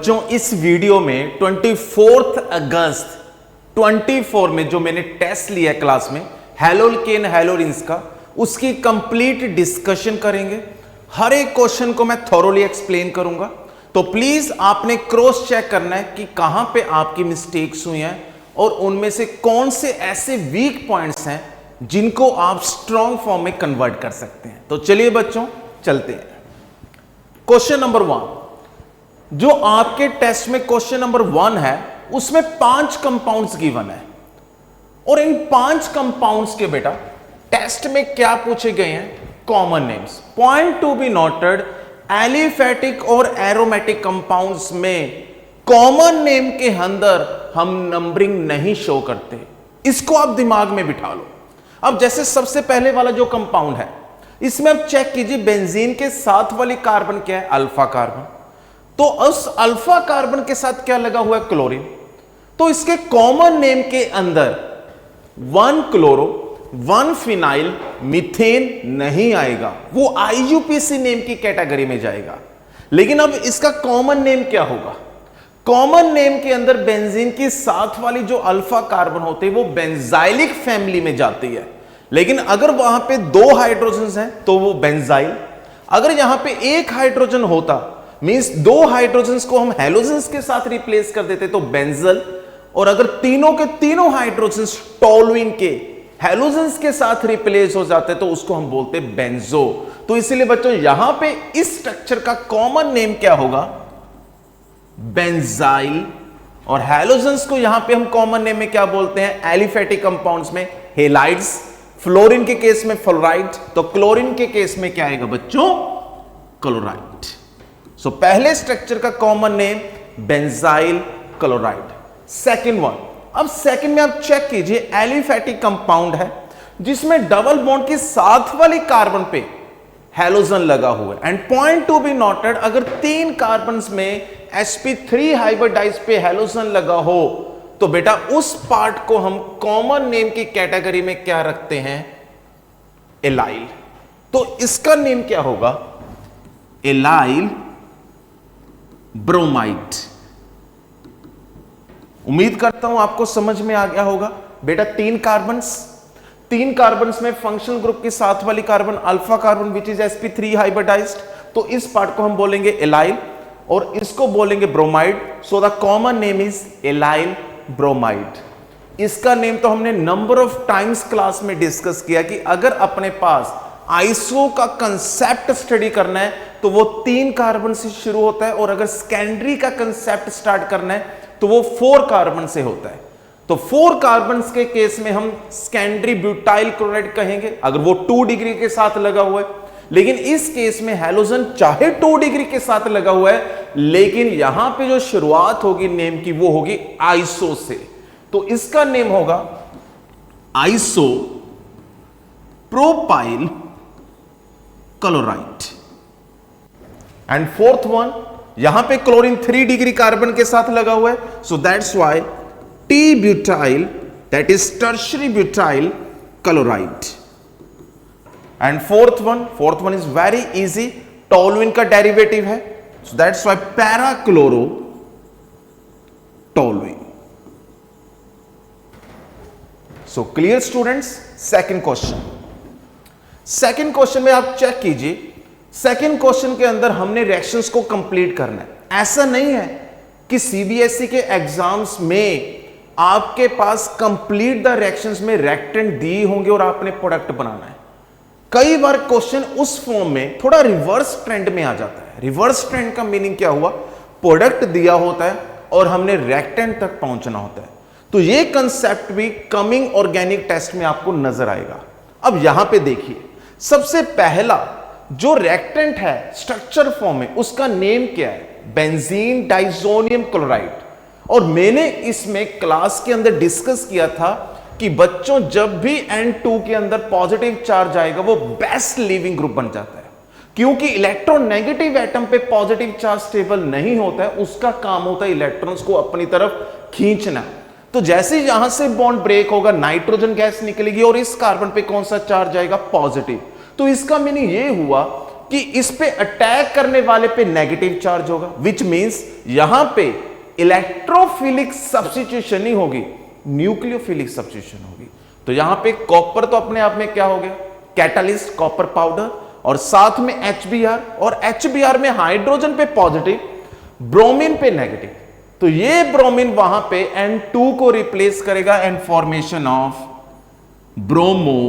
बच्चों इस वीडियो में 24 अगस्त 24 में जो मैंने टेस्ट लिया क्लास में हेलोल्केन हेलोरिन्स का, उसकी कंप्लीट डिस्कशन करेंगे। हर एक क्वेश्चन को मैं थॉरोली एक्सप्लेन करूंगा, तो प्लीज आपने क्रॉस चेक करना है कि कहां पे आपकी मिस्टेक्स हुई हैं और उनमें से कौन से ऐसे वीक पॉइंट्स हैं जिनको आप स्ट्रॉन्ग फॉर्म में कन्वर्ट कर सकते हैं। तो चलिए बच्चों चलते हैं। क्वेश्चन नंबर 1 जो आपके टेस्ट में क्वेश्चन नंबर 1 है, उसमें 5 कंपाउंड्स गिवन है और इन 5 कंपाउंड्स के बेटा टेस्ट में क्या पूछे गए हैं? Common names. Point to be noted, aliphatic और एरोमेटिक कंपाउंड्स में कॉमन नेम के अंदर हम नंबरिंग नहीं शो करते, इसको आप दिमाग में बिठा लो। अब जैसे सबसे पहले वाला जो कंपाउंड है, इसमें आप चेक कीजिए, बेंजीन के साथ वाली कार्बन क्या है? Alpha carbon. तो उस अल्फा कार्बन के साथ क्या लगा हुआ है? क्लोरीन। तो इसके कॉमन नेम के अंदर 1 क्लोरो 1 फिनाइल मीथेन नहीं आएगा, वो आईयूपीसी नेम की कैटेगरी में जाएगा। लेकिन अब इसका कॉमन नेम क्या होगा? कॉमन नेम के अंदर बेंजीन की साथ वाली जो अल्फा कार्बन होते हैं वो बेंजाइलिक फैमिली में जाती है। लेकिन अगर वहां पे 2 हाइड्रोजन हैं तो वो बेंजाइल। अगर यहां पे 1 हाइड्रोजन होता, मींस 2 हाइड्रोजन्स को हम हैलोजन्स के साथ रिप्लेस कर देते तो बेंजल, और अगर तीनों के तीनों हाइड्रोजन्स टोलुइन के हैलोजन्स के साथ रिप्लेस हो जाते तो उसको हम बोलते बेंजो। तो इसीलिए बच्चों यहां पे इस स्ट्रक्चर का कॉमन नेम क्या होगा? बेंजाइल। और हैलोजन्स को यहां पे हम कॉमन नेम में क्या बोलते हैं? एलिफेटिक कंपाउंड्स में हेलाइड्स। फ्लोरीन के केस में फ्लोराइड, तो क्लोरीन के केस में क्या आएगा बच्चों? क्लोराइड। सो पहले स्ट्रक्चर का common name benzyl chloride. Second one, अब सेकंड में आप चेक कीजिए, एलिफेटिक कंपाउंड है जिसमें डबल बॉन्ड की साथ वाली कार्बन पे हैलोजन लगा हुआ है। And point to be noted, अगर 3 कार्बन में sp3 हाइब्रिडाइज पे हैलोजन लगा हो तो बेटा उस पार्ट को हम कॉमन नेम की कैटेगरी में क्या रखते हैं? एलाइल। तो इसका नेम क्या होगा? Allyl bromide. उम्मीद करता हूं आपको समझ में आ गया होगा। बेटा 3 कार्बन्स में फंक्शनल ग्रुप के साथ वाली carbon alpha carbon which is sp3 hybridised, तो इस पार्ट को हम बोलेंगे एलाइल और इसको बोलेंगे bromide. So the common name is allyl bromide. इसका नेम तो हमने नंबर ऑफ टाइम्स क्लास में डिस्कस किया कि अगर अपने पास आइसो का कंसेप्ट स्टडी करना है तो वो 3 कार्बन से शुरू होता है, और अगर सेकेंडरी का कंसेप्ट स्टार्ट करना है तो वो 4 कार्बन से होता है। तो 4 कार्बन के केस में हम सेकेंडरी ब्यूटाइल क्लोराइड कहेंगे अगर वो 2 डिग्री के साथ लगा हुआ है। लेकिन इस केस में हैलोजन चाहे 2 डिग्री के साथ लगा हुआ है, लेकिन यहां पे जो शुरुआत होगी नेम की वो होगी आइसो से, तो इसका नेम होगा iso propyl chloride. And fourth one, यहां पे क्लोरीन 3 डिग्री कार्बन के साथ लगा हुआ है, सो that's why T butyl, that is tertiary butyl chloride. And fourth one is very easy, toluene का डेरिवेटिव है, सो that's why para chloro toluene. So clear students? Second question में आप चेक कीजिए, सेकंड क्वेश्चन के अंदर हमने रिएक्शंस को complete करना है। ऐसा नहीं है कि सीबीएसई के एग्जाम्स में आपके पास कंप्लीट द रिएक्शंस में रिएक्टेंट दिए होंगे और आपने प्रोडक्ट बनाना है। कई बार क्वेश्चन उस फॉर्म में थोड़ा रिवर्स ट्रेंड में आ जाता है। रिवर्स ट्रेंड का मीनिंग क्या हुआ? प्रोडक्ट दिया होता है और हमने रिएक्टेंट तक पहुंचना होता है। तो ये कंसेप्ट भी कमिंग ऑर्गेनिक टेस्ट में आपको नजर आएगा। अब यहां पे देखिए, सबसे पहला जो रिएक्टेंट है स्ट्रक्चर फॉर्म में, उसका नेम क्या है? Benzene diazonium chloride. और मैंने इसमें क्लास के अंदर डिस्कस किया था कि बच्चों जब भी N2 के अंदर पॉजिटिव चार्ज आएगा वो बेस्ट लीविंग ग्रुप बन जाता है, क्योंकि इलेक्ट्रोनेगेटिव एटम पे पॉजिटिव चार्ज स्टेबल नहीं होता है, उसका काम होता है इलेक्ट्रॉन्स को अपनी तरफ खींचना। तो जैसे यहां से बॉन्ड ब्रेक होगा, नाइट्रोजन गैस निकलेगी और इस कार्बन पे कौन सा चार्ज आएगा? पॉजिटिव। तो इसका मीनिंग ये हुआ कि इस पे अटैक करने वाले पे नेगेटिव चार्ज होगा, विच मींस यहां पे इलेक्ट्रोफिलिक सब्स्टिट्यूशन नहीं होगी, न्यूक्लियोफिलिक सब्स्टिट्यूशन होगी। तो यहां पे कॉपर तो अपने आप में क्या हो गया, कैटालिस्ट कॉपर पाउडर, और साथ में HBr, और HBr में हाइड्रोजन पे पॉजिटिव, ब्रोमीन पे नेगेटिव। तो ये ब्रोमीन वहां पे N2 को रिप्लेस करेगा and formation of bromo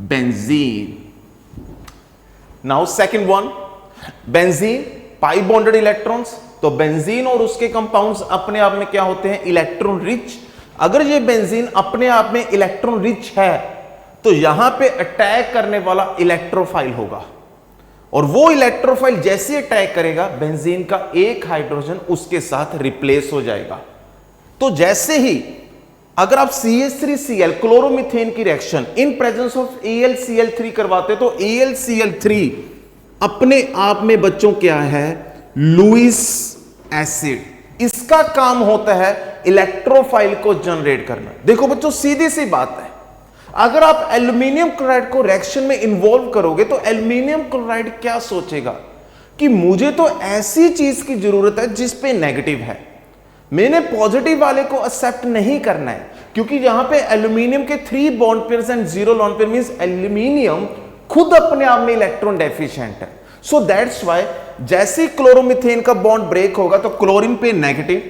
benzene. Now second one, benzene pi bonded electrons. तो बेंजीन और उसके कंपाउंड्स अपने आप में क्या होते हैं, इलेक्ट्रॉन रिच। अगर ये बेंजीन अपने आप में इलेक्ट्रॉन रिच है तो यहां पे अटैक करने वाला इलेक्ट्रोफाइल होगा, और वो इलेक्ट्रोफाइल जैसे अटैक करेगा बेंजीन का एक हाइड्रोजन उसके साथ रिप्लेस हो जाएगा। तो जैसे ही अगर आप CH3Cl क्लोरोमीथेन की reaction in presence of AlCl3 करवाते तो AlCl3 अपने आप में बच्चों क्या है, लुईस एसिड। इसका काम होता है इलेक्ट्रोफाइल को जनरेट करना। देखो बच्चों सीधी सी बात है, अगर आप एल्यूमिनियम क्लोराइड को रिएक्शन में इन्वॉल्व करोगे तो एल्यूमिनियम क्लोराइड क्या सोचेगा कि मुझे तो ऐसी चीज की जरूरत है जिस पे नेगेटिव है, मैंने पॉजिटिव वाले को एक्सेप्ट नहीं करना है, क्योंकि यहां पे एल्यूमिनियम के 3 bond pairs and 0 lone pair means aluminium खुद अपने आप में इलेक्ट्रॉन डेफिशिएंट है। सो दैट्स व्हाई जैसे क्लोरोमीथेन का बॉन्ड ब्रेक होगा तो क्लोरीन पे नेगेटिव,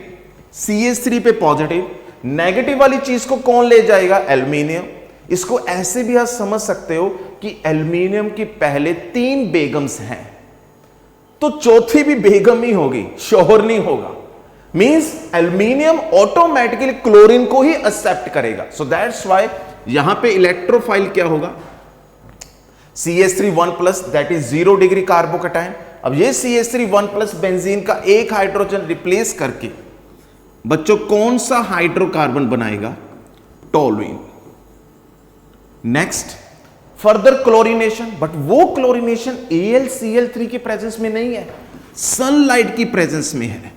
CH3 पे पॉजिटिव, नेगेटिव वाली चीज को कौन ले जाएगा, एल्यूमिनियम। इसको ऐसे भी आप समझ सकते हो कि एल्यूमिनियम की पहले 3 बेगम्स हैं तो चौथी भी बेगम ही होगी, शोहर नहीं होगा। मींस एल्यूमिनियम ऑटोमेटिकली क्लोरीन को ही एक्सेप्ट करेगा। सो दैट्स व्हाई यहां पे इलेक्ट्रोफाइल क्या होगा, CH3 that is 0 degree carbocation. अब ये CH3 बेंजीन का एक हाइड्रोजन रिप्लेस करके बच्चों कौन सा हाइड्रोकार्बन बनाएगा, toluene. Next further chlorination, but वो क्लोरीनेशन AlCl3 की प्रेजेंस में नहीं है, सनलाइट की प्रेजेंस में है।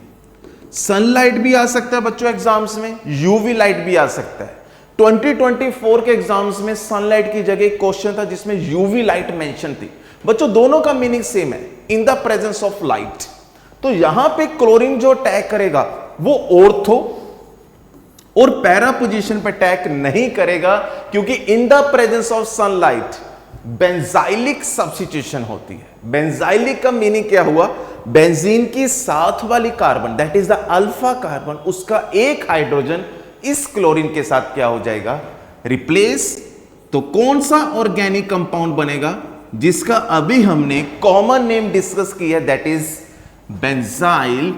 सनलाइट भी आ सकता है बच्चों एग्जाम्स में, यूवी लाइट भी आ सकता है। 2024 के एग्जाम्स में सनलाइट की जगह एक क्वेश्चन था जिसमें यूवी लाइट मेंशन थी। बच्चों दोनों का मीनिंग सेम है, इन द प्रेजेंस ऑफ लाइट। तो यहां पे क्लोरीन जो अटैक करेगा वो ऑर्थो और पैरा पोजीशन पे अटैक नहीं करेगा, क्योंकि इन the presence of sunlight benzylic substitution होती है। बेंजाइलिक का मीनिंग क्या हुआ, बेंजीन की साथ वाली carbon that is the alpha carbon, उसका एक हाइड्रोजन इस क्लोरीन के साथ क्या हो जाएगा, रिप्लेस। तो कौन सा ऑर्गेनिक कंपाउंड बनेगा जिसका अभी हमने कॉमन नेम डिस्कस किया, दैट इज बेंजाइल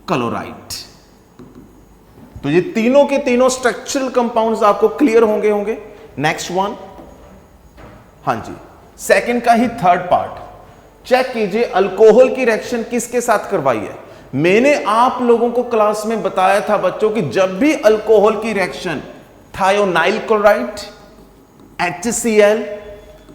क्लोराइड। तो ये तीनों के तीनों स्ट्रक्चरल कंपाउंड्स आपको क्लियर होंगे। नेक्स्ट वन, हां जी, सेकंड का ही थर्ड पार्ट चेक कीजिए, अल्कोहल की रिएक्शन किसके साथ करवाई है। मैंने आप लोगों को क्लास में बताया था बच्चों कि जब भी अल्कोहल की reaction thionyl chloride, HCl,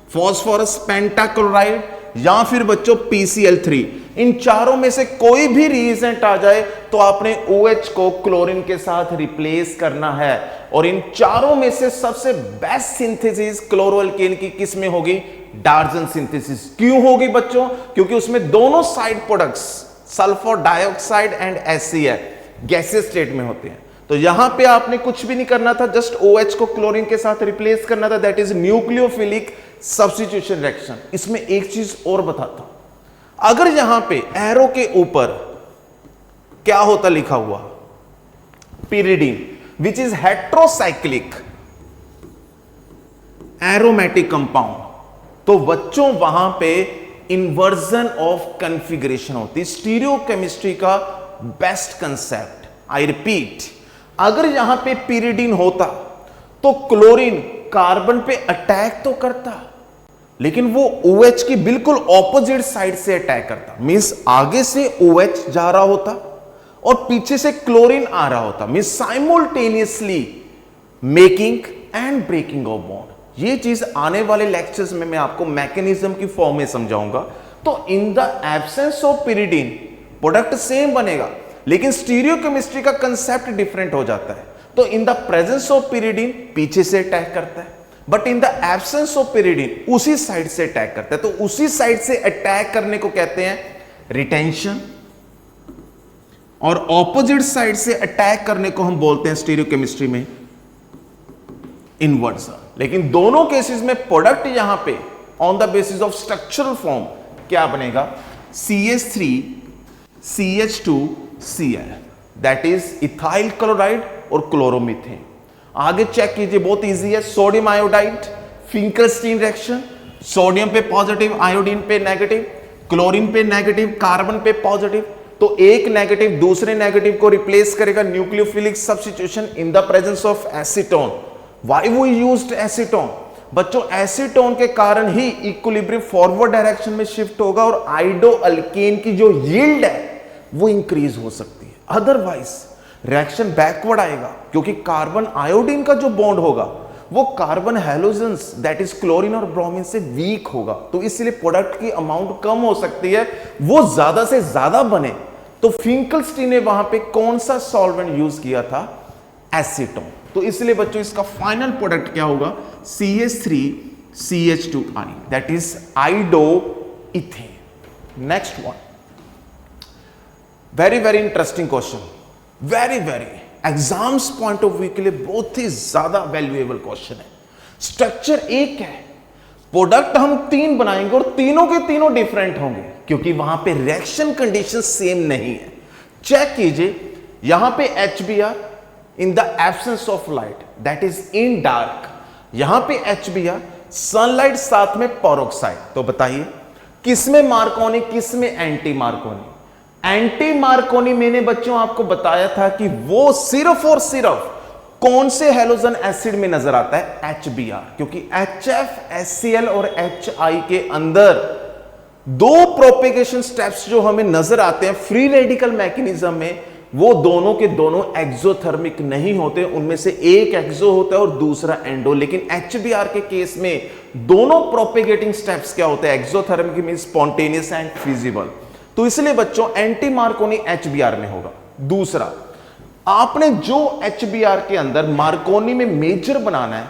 phosphorus pentachloride या फिर बच्चों PCl3, इन चारों में से कोई भी रिएजेंट आ जाए तो आपने OH को क्लोरीन के साथ रिप्लेस करना है। और इन चारों में से सबसे बेस्ट सिंथेसिस क्लोरोअल्केन की किस में होगी, डार्जन सिंथेसिस। क्यों होगी बच्चों, क्योंकि उसमें दोनों side products sulphur dioxide and HCl gases state में होते हैं। तो यहां पे आपने कुछ भी नहीं करना था, जस्ट OH को क्लोरीन के साथ रिप्लेस करना था, that is nucleophilic substitution reaction. इसमें एक चीज और बताता हूं, अगर यहां पे एरो के ऊपर क्या होता लिखा हुआ, pyridine which is heterocyclic aromatic compound, तो बच्चों वहां पे इन्वर्जन ऑफ कॉन्फ़िगरेशन होती, स्टीरियोकेमिस्ट्री का बेस्ट कंसेप्ट। आई रिपीट, अगर यहां पे pyridine होता तो क्लोरीन कार्बन पे अटैक तो करता, लेकिन वो OH की बिल्कुल ऑपोजिट साइड से अटैक करता। मींस आगे से OH जा रहा होता और पीछे से क्लोरीन आ रहा होता, means simultaneously making and breaking of bond. ये चीज आने वाले लेक्चर्स में मैं आपको मैकेनिज्म की फॉर्म में समझाऊंगा। तो in the absence of pyridine product same बनेगा, लेकिन स्टीरियोकेमिस्ट्री का कंसेप्ट डिफरेंट हो जाता है। तो इन द प्रेजेंस ऑफ pyridine पीछे से अटैक करता है, but in the absence of pyridine उसी साइड से अटैक करता है। तो उसी साइड से अटैक करने को कहते हैं रिटेंशन, और ऑपोजिट साइड से अटैक करने को हम बोलते हैं स्टीरियोकेमिस्ट्री में इन्वर्जन। लेकिन दोनों केसेस में प्रोडक्ट यहां पे on the basis of structural form क्या बनेगा, CH3 CH2 Cl, that is ethyl chloride और क्लोरोमीथेन। आगे चेक कीजिए, बहुत इजी है। Sodium iodide, Finkelstein reaction, sodium पे पॉजिटिव, आयोडीन पे नेगेटिव, क्लोरीन पे नेगेटिव, कार्बन पे पॉजिटिव। तो एक नेगेटिव दूसरे नेगेटिव को रिप्लेस करेगा, nucleophilic substitution in the presence of acetone. Why we used acetone? बच्चों एसीटोन के कारण ही इक्विलिब्रियम फॉरवर्ड डायरेक्शन में शिफ्ट होगा और आइडो अल्केन की जो यील्ड है वो इंक्रीज हो सकती है, अदरवाइज रिएक्शन बैकवर्ड आएगा, क्योंकि कार्बन आयोडीन का जो बॉन्ड होगा वो carbon halogens that is chlorine और ब्रोमीन से वीक होगा। तो इसलिए प्रोडक्ट की अमाउंट कम हो सकती है, वो ज्यादा से ज्यादा बने। तो फिंकलस्टीन ने वहां पे कौन सा सॉल्वेंट यूज किया था, एसीटोन। तो इसलिए बच्चों इसका फाइनल प्रोडक्ट क्या होगा, CH3 CH2I, that is iodoethane. Next one, very very interesting question, very exams point of view के लिए बहुत ही ज्यादा वैल्यूएबल क्वेश्चन है। स्ट्रक्चर एक है, प्रोडक्ट हम 3 बनाएंगे और तीनों के तीनों डिफरेंट होंगे, क्योंकि वहां पे रिएक्शन कंडीशन सेम नहीं है। चेक कीजिए, यहां पे HBr in the absence of light, that is in dark. यहां पे HBr, सनलाइट साथ में पेरोक्साइड। तो बताइए किसमें मार्कोनी, किसमें एंटी मार्कोनी? एंटी मार्कोनी मैंने बच्चों आपको बताया था कि वो सिर्फ और सिर्फ कौन से हैलोजन एसिड में नजर आता है, HBr, क्योंकि HF HCl और HI के अंदर 2 प्रोपेगेशन स्टेप्स जो हमें नजर आते हैं फ्री रेडिकल मैकेनिज्म में, वो दोनों के दोनों एक्सोथर्मिक नहीं होते, उनमें से एक एक्सो होता है और दूसरा एंडो। लेकिन HBr के केस में दोनों प्रोपेगेटिंग स्टेप्स क्या होते हैं, exothermic means spontaneous and feasible. तो इसलिए बच्चों एंटी मार्कोनी HBr में होगा। दूसरा, आपने जो HBr के अंदर मार्कोनी में मेजर बनाना है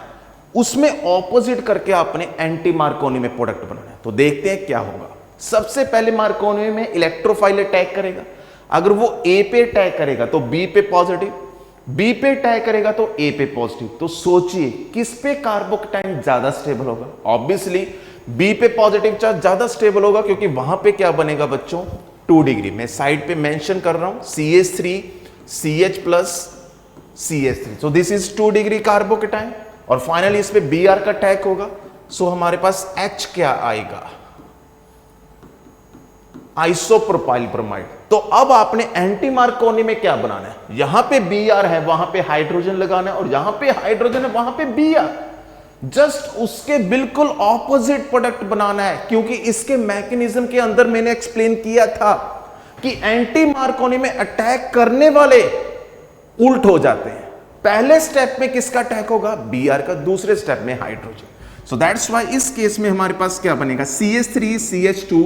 उसमें ऑपोजिट करके आपने एंटी मार्कोनी में प्रोडक्ट बनाना है। तो देखते हैं क्या होगा। सबसे पहले मार्कोनी में इलेक्ट्रोफाइल अटैक करेगा, अगर वो A पे अटैक करेगा तो B पे पॉजिटिव, B पे अटैक करेगा तो A पे पॉजिटिव। तो सोचिए किस पे कार्बोकटाइन ज्यादा स्टेबल होगा? ऑब्वियसली B पे पॉजिटिव चार्ज ज्यादा स्टेबल होगा, क्योंकि वहां पे क्या बनेगा बच्चों, 2 डिग्री। मैं साइड पे मेंशन कर रहा हूं CH3 CH plus CH3, so this is 2 degree कार्बोकटाइन, और फाइनली इस पे Br का अटैक होगा। सो हमारे पास H क्या आएगा, आइसोप्रोपाइल ब्रोमाइड। तो अब आपने एंटी मार्कोनी में क्या बनाना है, यहां पे Br है वहां पे हाइड्रोजन लगाना है, और यहां पे हाइड्रोजन है वहां पे Br, जस्ट उसके बिल्कुल ऑपोजिट प्रोडक्ट बनाना है। क्योंकि इसके मैकेनिज्म के अंदर मैंने एक्सप्लेन किया था कि एंटी मार्कोनी में अटैक करने वाले उल्ट हो जाते हैं। पहले स्टेप में किसका अटैक होगा, Br का, दूसरे स्टेप में हाइड्रोजन। सो दैट्स व्हाई इस केस में हमारे पास क्या बनेगा, CH3 CH2,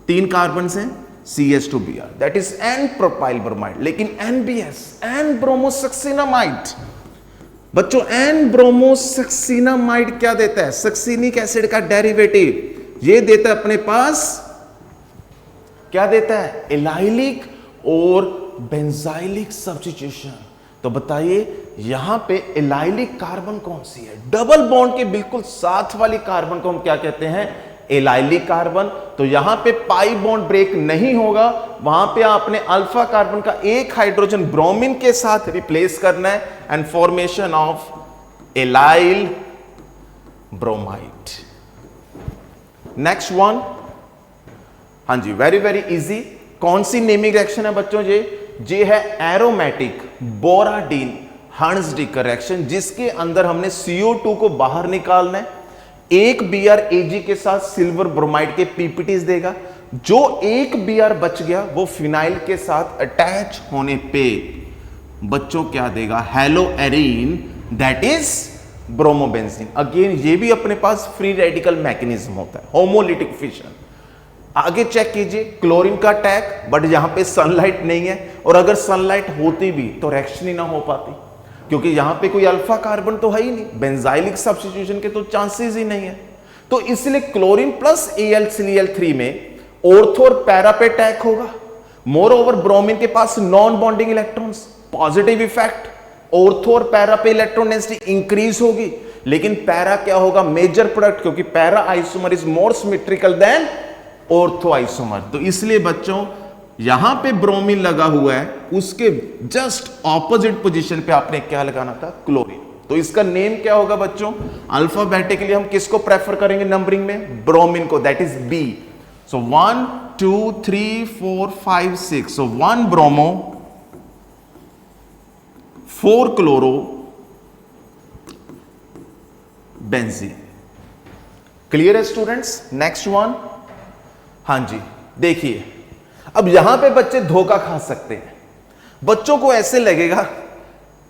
3 कार्बन हैं, CH2Br, that is an propyl bromide. लेकिन NBS, एन ब्रोमोसक्सिनामाइड, बच्चों एन ब्रोमोसक्सिनामाइड क्या देता है, सक्सिनिक एसिड का डेरिवेटिव। ये देता है अपने पास, क्या देता है, एलाइलिक और बेंजाइलिक सब्स्टिट्यूशन। तो बताइए यहां पे एलाइलिक कार्बन कौन सी है, डबल बॉन्ड के बिल्कुल साथ वाली कार्बन को हम क्या कहते हैं, एलाइलिक कार्बन। तो यहां पे पाई बॉन्ड ब्रेक नहीं होगा, वहां पे आपने अल्फा कार्बन का एक हाइड्रोजन ब्रोमीन के साथ रिप्लेस करना है, and formation of allyl bromide. Next one, हाँ जी, वेरी वेरी इजी। कौन सी नेमिंग रिएक्शन है बच्चों, ये है एरोमेटिक बोराडीन हर्ट्ज-डिकर रिएक्शन, जिसके अंदर हमने CO2 को बाहर निकालना है। एक BrAg के साथ सिल्वर ब्रोमाइड के PPTs देगा, जो एक Br बच गया वो फिनाइल के साथ अटैच होने पे बच्चों क्या देगा, hello arene, that is bromobenzene. Again ये भी अपने पास फ्री रेडिकल मैकेनिज्म होता है, होमोलिटिक फिशन। आगे चेक कीजिए, क्लोरीन का अटैक, बट यहां पे सनलाइट नहीं है, और अगर सनलाइट होती भी तो रिएक्शन ही ना हो पाती, क्योंकि यहां पे कोई अल्फा कार्बन तो है ही नहीं, बेंजाइलिक सब्स्टिट्यूशन के तो चांसेस ही नहीं है। तो इसलिए क्लोरीन प्लस AlCl3 में ऑर्थो और पैरा पे अटैक होगा। मोर ओवर ब्रोमीन के पास non bonding electrons, positive effect, ortho और पैरा पे इलेक्ट्रॉन डेंसिटी इंक्रीज होगी, लेकिन पैरा क्या होगा, मेजर प्रोडक्ट, क्योंकि para isomer is more symmetrical than ortho isomer. तो इसलिए बच्चों यहां पे ब्रोमीन लगा हुआ है, उसके जस्ट ऑपोजिट पोजीशन पे आपने क्या लगाना था, क्लोरीन। तो इसका नेम क्या होगा बच्चों, अल्फाबेटिकली हम किसको प्रेफर करेंगे नंबरिंग में, ब्रोमीन को, that is B. So 1 2 3 4 5 6, so 1 bromo 4 chloro benzene. Clear है स्टूडेंट्स? नेक्स्ट वन, हां जी देखिए, अब यहां पे बच्चे धोखा खा सकते हैं। बच्चों को ऐसे लगेगा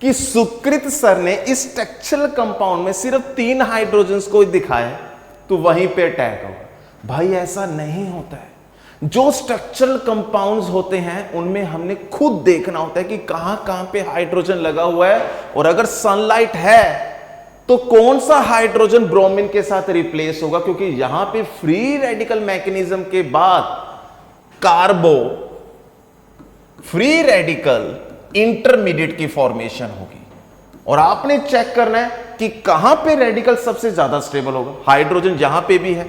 कि सुकृत सर ने इस स्ट्रक्चरल कंपाउंड में सिर्फ 3 हाइड्रोजन्स को दिखाया है तो वहीं पे अटैक होगा। भाई ऐसा नहीं होता है। जो स्ट्रक्चरल कंपाउंड्स होते हैं उनमें हमने खुद देखना होता है कि कहां कहां पे हाइड्रोजन लगा हुआ है, और अगर सनलाइट है तो कौन सा हाइड्रोजन ब्रोमीन के साथ रिप्लेस होगा, क्योंकि यहां पे फ्री रेडिकल मैकेनिज्म के बाद कार्बो फ्री रेडिकल इंटरमीडिएट की फॉर्मेशन होगी, और आपने चेक करना है कि कहां पे रेडिकल सबसे ज्यादा स्टेबल होगा। हाइड्रोजन यहां पे भी है,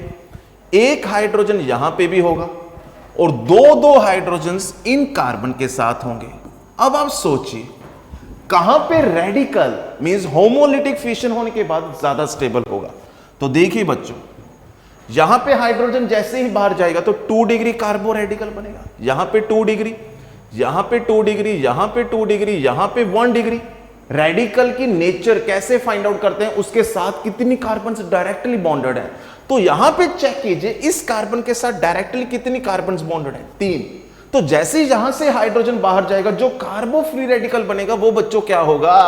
एक हाइड्रोजन यहां पे भी होगा, और दो हाइड्रोजन्स इन कार्बन के साथ होंगे। अब आप सोचिए कहां पे रेडिकल मींस होमोलिटिक फिशन होने के बाद ज्यादा स्टेबल होगा। तो देखिए बच्चों, यहां पे हाइड्रोजन जैसे ही बाहर जाएगा तो 2 डिग्री कार्बो रेडिकल बनेगा, यहां पे 2 डिग्री, यहां पे 2 डिग्री, यहां पे 2 डिग्री, यहां पे 1 डिग्री। रेडिकल की नेचर कैसे फाइंड आउट करते हैं, उसके साथ कितनी कार्बन डायरेक्टली बॉन्डेड है। तो यहां पे चेक कीजिए इस कार्बन के साथ डायरेक्टली कितनी कार्बन बॉन्डेड है, 3। तो जैसे ही यहां से हाइड्रोजन बाहर जाएगा जो कार्बो फ्री रेडिकल बनेगा वो बच्चों क्या होगा,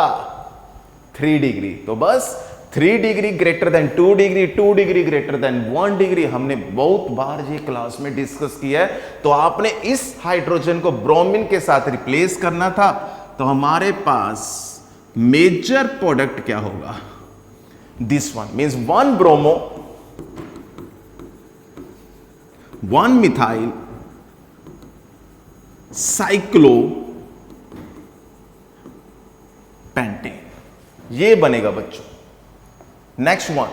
3 डिग्री। तो बस 3 degree greater than 2 degree, 2 degree greater than 1 degree, हमने बहुत बार ये क्लास में डिस्कस किया है। तो आपने इस हाइड्रोजन को ब्रोमीन के साथ रिप्लेस करना था, तो हमारे पास मेजर प्रोडक्ट क्या होगा, this one means 1 bromo 1 methyl cyclo pentane, ये बनेगा बच्चों। नेक्स्ट वन,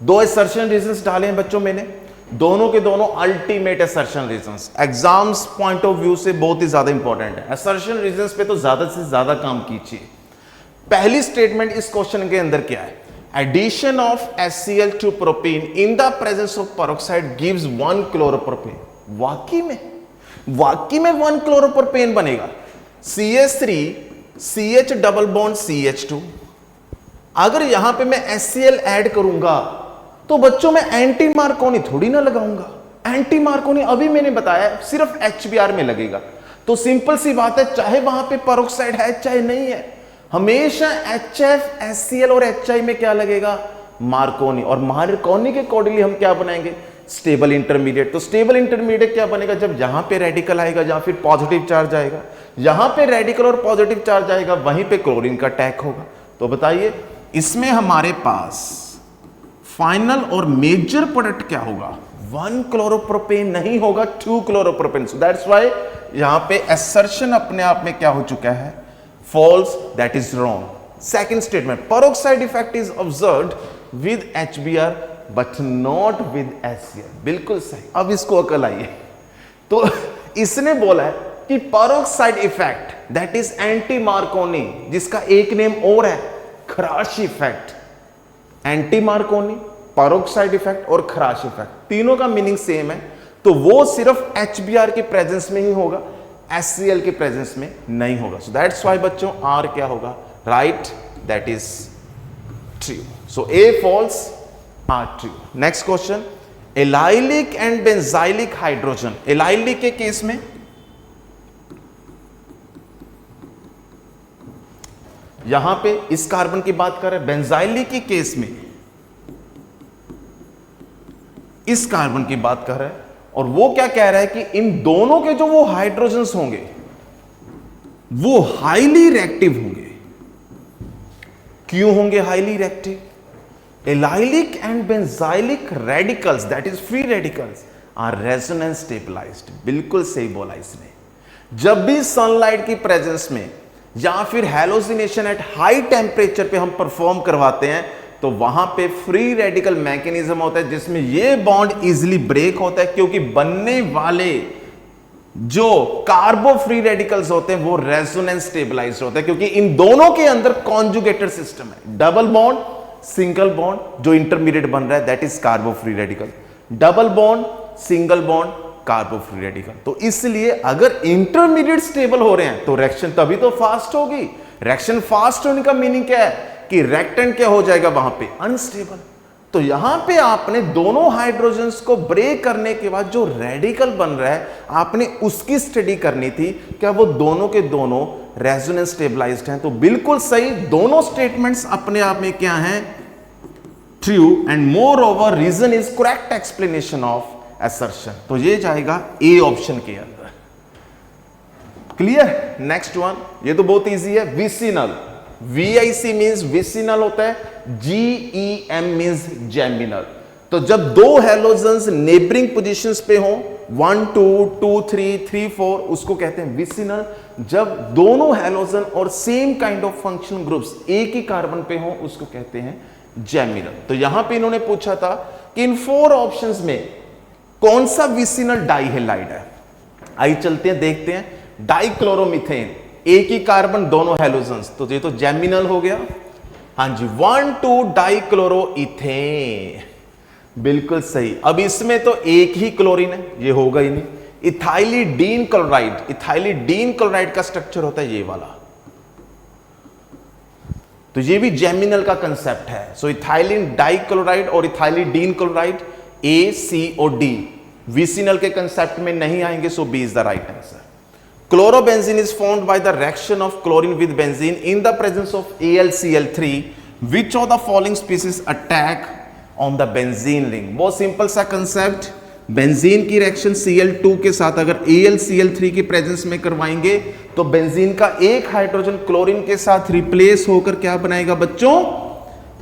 2 असर्शन रीजंस डाले हैं बच्चों मैंने, दोनों के दोनों ultimate assertion reasons, exams point of view से बहुत ही ज्यादा इंपॉर्टेंट है। असर्शन रीजंस पे तो ज्यादा से ज्यादा काम कीजिए। पहली स्टेटमेंट इस क्वेश्चन के अंदर क्या है, addition of HCl to propene in the presence of peroxide gives 1 chloropropane. वाकई में 1 क्लोरोप्रोपेन बनेगा। CH3 CH double bond CH2। अगर यहां पे मैं HCl ऐड करूंगा तो बच्चों मैं एंटी मार्कोनी थोड़ी ना लगाऊंगा। एंटी मार्कोनी अभी मैंने बताया सिर्फ HBr में लगेगा। तो सिंपल सी बात है, चाहे वहां पे पेरोक्साइड है चाहे नहीं है, हमेशा HF HCl और HI में क्या लगेगा, मार्कोनी। और मार्कोनी के अकॉर्डिंगली हम क्या बनाएंगे, स्टेबल इंटरमीडिएट। तो स्टेबल इंटरमीडिएट क्या बनेगा, जब यहां पे रेडिकल आएगा या फिर पॉजिटिव चार्ज आएगा, यहां पे रेडिकल और पॉजिटिव चार्ज आएगा, वहीं पे क्लोरीन का अटैक होगा। तो बताइए इसमें हमारे पास फाइनल और मेजर प्रोडक्ट क्या होगा, 1 क्लोरोप्रोपेन नहीं होगा, 2 क्लोरोप्रोपेन। सो दैट्स व्हाई यहां पे असर्शन अपने आप में क्या हो चुका है, false, that is wrong. Second statement, peroxide effect is observed with HBr but not with HCl। बिल्कुल सही। अब इसको अकल आई है। तो इसने बोला है कि peroxide effect that is anti Markovnikov, जिसका एक नेम और है खराश effect. Anti Markovnikov, peroxide effect और खराश इफेक्ट, तीनों का मीनिंग सेम है। तो वो सिर्फ HBr के प्रेजेंस में ही होगा, HCl के प्रेजेंस में नहीं होगा। सो दैट्स व्हाई बच्चों R क्या होगा, right, that is true. So A false, R true. Next question, allylic and benzylic hydrogen. Allylic के केस में यहां पे इस कार्बन की बात कर रहे हैं, बेंजाइलिक के केस में इस कार्बन की बात कर रहे हैं। और वो क्या कह रहा है कि इन दोनों के जो वो हाइड्रोजन्स होंगे वो हाईली रिएक्टिव होंगे। क्यों होंगे highly reactive? Allylic and benzylic radicals, that is free radicals, are resonance stabilised. बिल्कुल सही बोला इसने। जब भी सनलाइट की प्रेजेंस में या फिर हैलोजिनेशन एट हाई टेम्परेचर पे हम परफॉर्म करवाते हैं तो वहां पे फ्री रेडिकल मैकेनिज्म होता है जिसमें ये बॉन्ड इजीली ब्रेक होता है, क्योंकि बनने वाले जो कार्बो फ्री रेडिकल्स होते हैं वो रेजोनेंस स्टेबलाइज्ड होते हैं, क्योंकि इन दोनों के अंदर कॉन्जुगेटेड सिस्टम है। डबल बॉन्ड, सिंगल बॉन्ड, जो इंटरमीडिएट बन रहा है that is कार्बो free radical. Double bond, single bond, कार्बो free radical. तो इसलिए अगर इंटरमीडिएट स्टेबल हो रहे हैं तो रिएक्शन तभी तो फास्ट होगी। रिएक्शन फास्ट होने का मीनिंग क्या है कि रिएक्टेंट क्या हो जाएगा वहां पे? अनस्टेबल। तो यहां पे आपने दोनों हाइड्रोजन्स को ब्रेक करने के बाद जो रेडिकल बन रहा है आपने उसकी स्टडी करनी थी, क्या वो दोनों के दोनों रेजोनेंस स्टेबलाइज्ड हैं? तो बिल्कुल सही, दोनों स्टेटमेंट्स अपने आप में क्या हैं? True, and more reason is correct explanation of assertion. तो ये जाएगा ए ऑप्शन के अंदर। क्लियर? नेक्स्ट वन, ये तो बहुत इजी है। विसिनल, VIC मींस विसिनल होता है, GEM मींस जेमिनल। तो जब दो हैलोजन्स नेबरिंग पोजीशंस पे हो, 1 2 2 3 3 4, उसको कहते हैं विसिनल। जब दोनों हैलोजन और same kind of functional groups एक ही कार्बन पे हो उसको कहते हैं जेमिनल। तो यहां पे इन्होंने पूछा था कि इन 4 ऑप्शंस में कौन सा विसिनल डाइहेलाइड है? आइए चलते हैं देखते हैं। डाइक्लोरोमीथेन, एक ही कार्बन दोनों हैलोजन्स, तो ये तो जेमिनल हो गया। हां जी, 1 2 डाइक्लोरोइथेन, बिल्कुल सही। अब इसमें तो एक ही क्लोरीन है, ये होगा ही नहीं। इथाइलिडीन क्लोराइड, इथाइलिडीन क्लोराइड का स्ट्रक्चर होता है ये वाला, तो ये भी जेमिनल का कंसेप्ट है। सो इथाइलिन डाइक्लोराइड और इथाइलिडीन क्लोराइड, ACOD विसिनल के कंसेप्ट में नहीं आएंगे, so B is the right answer. Chlorobenzene is formed by the reaction of chlorine with benzene in the presence of AlCl3. Which of the following species attack on the benzene ring? बहुत simple सा concept, benzene की reaction Cl2 के साथ अगर AlCl3 की presence में करवाएंगे तो बेंजीन का एक हाइड्रोजन क्लोरीन के साथ रिप्लेस होकर क्या बनाएगा बच्चों?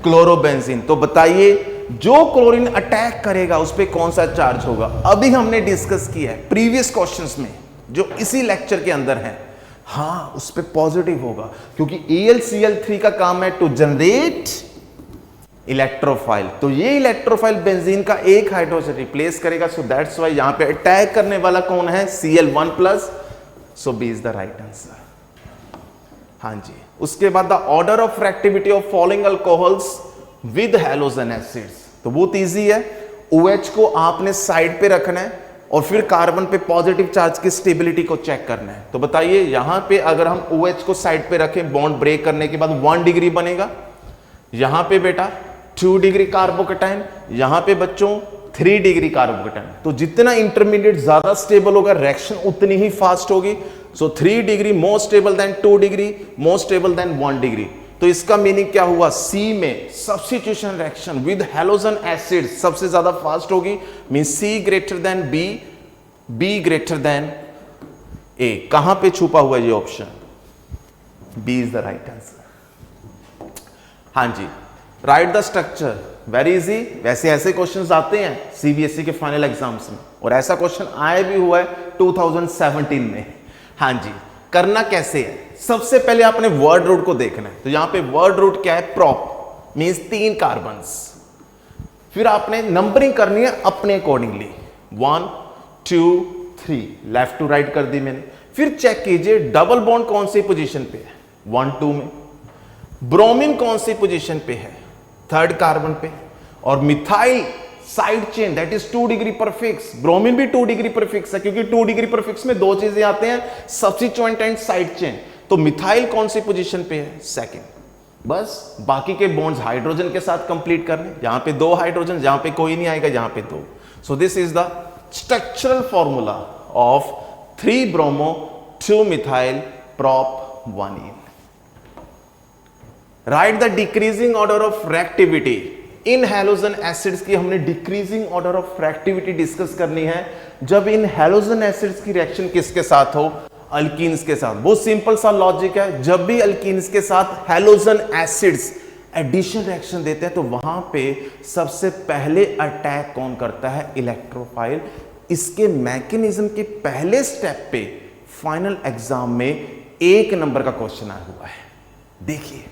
क्लोरोबेंजीन। तो बताइए जो क्लोरीन अटैक करेगा उस पर कौन सा चार्ज होगा? अभी हमने डिस्कस किया है प्रीवियस क्वेश्चंस में जो इसी लेक्चर के अंदर है। हाँ, उस पे पॉजिटिव होगा, क्योंकि AlCl3 का काम है टू जनरेट इलेक्ट्रोफाइल। तो ये इलेक्ट्रोफाइल बेंजीन का एक हाइड्रोजन रिप्लेस करेगा, सो दैट्स व्हाई यहां पे अटैक करने वाला कौन है? Cl1+, so B is the right answer. हाँ जी, उसके बाद the order of reactivity of following alcohols with halogen acids, तो बहुत इजी है। OH को आपने साइड पे रखना है और फिर कार्बन पे पॉजिटिव चार्ज की स्टेबिलिटी को चेक करना है। तो बताइए यहां पे अगर हम OH को साइड पे रखें, बॉन्ड ब्रेक करने के बाद 1 डिग्री बनेगा, यहां पे बेटा 2 डिग्री कार्बोकैटायन, यहां पे बच्चों 3 डिग्री कार्बोकैटायन। तो जितना इंटरमीडिएट ज्यादा स्टेबल होगा रिएक्शन उतनी ही फास्ट होगी। So 3 degree more stable than 2 degree, more stable than 1 degree. तो इसका मीनिंग क्या हुआ? सी में substitution reaction with halogen acid सबसे ज्यादा फास्ट होगी, mean C greater than B, B greater than A. कहां पे छुपा हुआ है ये option? B is the right answer. हां जी, write the structure, very easy. वैसे ऐसे क्वेश्चंस आते हैं CBSE के फाइनल एग्जाम्स में, और ऐसा क्वेश्चन आया भी हुआ है 2017 में। हां जी, करना कैसे है? सबसे पहले आपने वर्ड रूट को देखना है। तो यहां पे वर्ड रूट क्या है? Prop means 3 carbons. फिर आपने नंबरिंग करनी है अपने अकॉर्डिंगली, 1 2 3, लेफ्ट टू राइट कर दी मैंने। फिर चेक कीजिए डबल बॉन्ड कौन सी पोजीशन पे है? 1 2 में। ब्रोमीन कौन सी पोजीशन पे है? 3rd कार्बन पे। और methyl side chain that is 2 degree पर फिक्स। ब्रोमीन भी 2 डिग्री पर फिक्स है, क्योंकि 2 डिग्री पर फिक्स में 2 चीजें आते हैं, सब्स्टिट्यूएंट एंड साइड चेन। तो मिथाइल कौन सी पोजीशन पे है? 2nd। बस बाकी के बॉन्ड्स हाइड्रोजन के साथ कंप्लीट करने। यहां पे 2 हाइड्रोजन, जहां पे कोई नहीं आएगा, यहां पे 2। So this is the structural formula of 3 bromo 2 methyl prop 1ene। Right the decreasing order of reactivity in halogen acids की। हमने decreasing order of reactivity discuss करनी है जब इन हैलोजन एसिड्स की रिएक्शन किसके साथ हो? अल्कीन्स के साथ। बहुत सिंपल सा लॉजिक है, जब भी अल्कीन्स के साथ हैलोजन एसिड्स एडिशन रिएक्शन देते हैं तो वहां पे सबसे पहले अटैक कौन करता है? इलेक्ट्रोफाइल। इसके मैकेनिज्म के पहले स्टेप पे फाइनल एग्जाम में 1 नंबर का क्वेश्चन आया हुआ है। देखिए,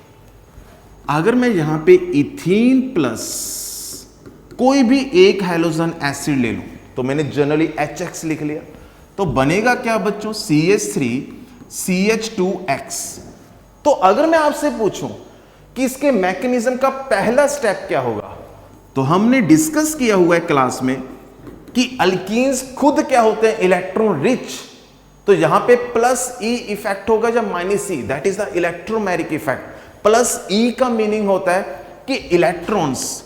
अगर मैं यहां पे इथीन प्लस कोई भी एक हैलोजन एसिड ले लूं तो मैंने जनरली HX लिख लिया, तो बनेगा क्या बच्चों? CH3CH2X। तो अगर मैं आपसे पूछूं कि इसके मैकेनिज्म का पहला स्टेप क्या होगा, तो हमने डिस्कस किया हुआ है क्लास में कि अल्कीन्स खुद क्या होते हैं? Electron rich. तो यहां पे प्लस ई इफेक्ट होगा या minus E, that is the electromeric effect. Plus E का मीनिंग होता है कि इलेक्ट्रॉन्स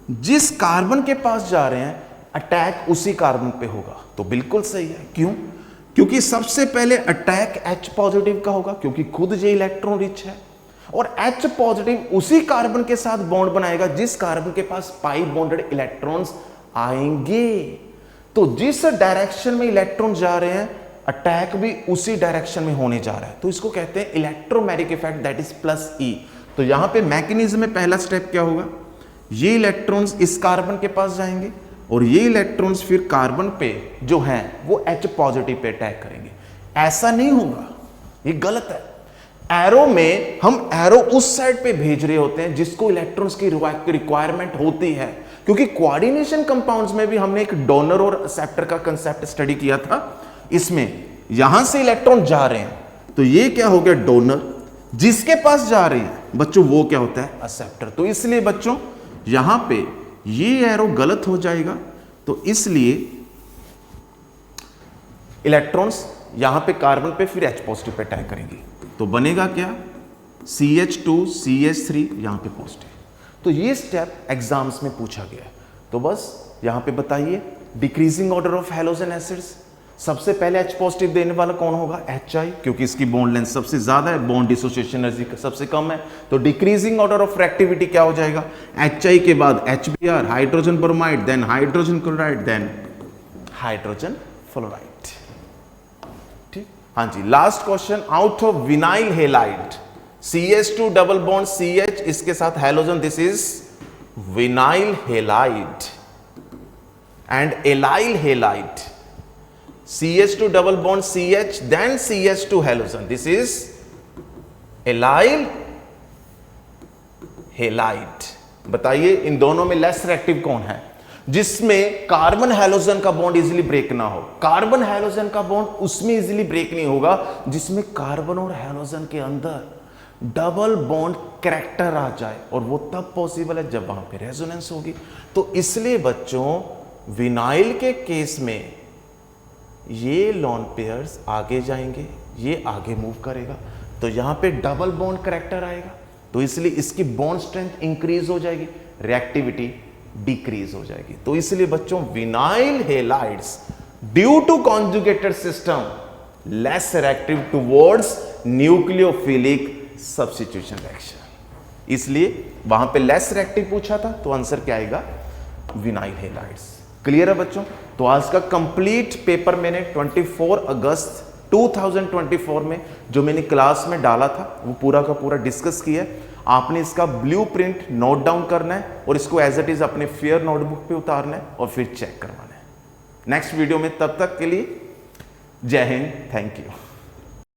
जिस कार्बन के पास जा रहे हैं अटैक उसी कार्बन पे होगा। तो बिल्कुल सही है। क्यों? क्योंकि सबसे पहले अटैक H पॉजिटिव का होगा, क्योंकि खुद ये इलेक्ट्रॉन रिच है, और H पॉजिटिव उसी कार्बन के साथ बॉन्ड बनाएगा जिस कार्बन के पास पाई बॉन्डेड इलेक्ट्रॉन्स आएंगे। तो जिस डायरेक्शन में इलेक्ट्रॉन जा रहे हैं अटैक भी उसी डायरेक्शन में होने जा रहा है। तो इसको कहते हैं electromeric effect, that is plus E. तो यहां पे मैकेनिज्म में पहला स्टेप क्या होगा? ये इलेक्ट्रॉन्स इस कार्बन के पास जाएंगे और ये इलेक्ट्रॉन्स फिर कार्बन पे जो हैं वो H पॉजिटिव पे अटैक करेंगे। ऐसा नहीं होगा, ये गलत है। एरो में हम एरो उस साइड पे भेज रहे होते हैं जिसको इलेक्ट्रॉन्स की रिक्वायरमेंट होती है, क्योंकि कोऑर्डिनेशन कंपाउंड्स में भी हमने एक डोनर और एक्सेप्टर का कंसेप्ट स्टडी किया था। इसमें यहां से इलेक्ट्रॉन जा रहे हैं तो ये क्या हो गया? डोनर। जिसके पास जा रही है बच्चों वो क्या होता है? एक्सेप्टर। तो इसलिए बच्चों यहां पे ये एरो गलत हो जाएगा, तो इसलिए इलेक्ट्रॉन्स यहां पे कार्बन पे फिर H पॉजिटिव पे अटैक करेंगे। तो बनेगा क्या? CH2CH3 यहां पे पॉजिटिव। तो ये स्टेप एग्जाम्स में पूछा गया है। तो बस यहां पे बताइए decreasing order of halogen acids, सबसे पहले H पॉजिटिव देने वाला कौन होगा? HI, क्योंकि इसकी बॉन्ड लेंथ सबसे ज्यादा है, बॉन्ड डिसोसिएशन एनर्जी सबसे कम है। तो डिक्रीजिंग ऑर्डर ऑफ रिएक्टिविटी क्या हो जाएगा? HI के बाद HBr, hydrogen bromide, then hydrogen chloride, then hydrogen fluoride. ठीक, हाँ जी। Last question, out of vinyl halide CH2 double bond CH, इसके साथ halogen, this is vinyl halide. And allyl halide CH2 double bond CH, then CH2 halogen, this is allyl halide। बताइए इन दोनों में less reactive कौन है? जिसमें carbon halogen का bond easily break ना हो। कार्बन हैलोजन का बॉन्ड उसमें इजीली ब्रेक नहीं होगा जिसमें कार्बन और हैलोजन के अंदर डबल बॉन्ड कैरेक्टर आ जाए, और वो तब पॉसिबल है जब वहां पे रेजोनेंस होगी। तो इसलिए बच्चों विनाइल के केस में ये लॉन पेयर्स आगे जाएंगे, ये आगे मूव करेगा, तो यहां पे डबल बॉन्ड कैरेक्टर आएगा, तो इसलिए इसकी बॉन्ड स्ट्रेंथ इंक्रीज हो जाएगी, रिएक्टिविटी डिक्रीज हो जाएगी। तो इसलिए बच्चों vinyl halides due to conjugated system less reactive towards nucleophilic substitution reaction, इसलिए वहां पे लेस रिएक्टिव पूछा था, तो आंसर क्या आएगा? Vinyl halides. क्लियर है बच्चों? तो आज का कंप्लीट पेपर मैंने 24 अगस्त 2024 में जो मैंने क्लास में डाला था वो पूरा का पूरा डिस्कस किया है। आपने इसका ब्लूप्रिंट नोट डाउन करना है और इसको एज इट इज अपने फेयर नोटबुक पे उतारना है और फिर चेक करवाना है। नेक्स्ट वीडियो में, तब तक के लिए जय हिंद, थैंक यू।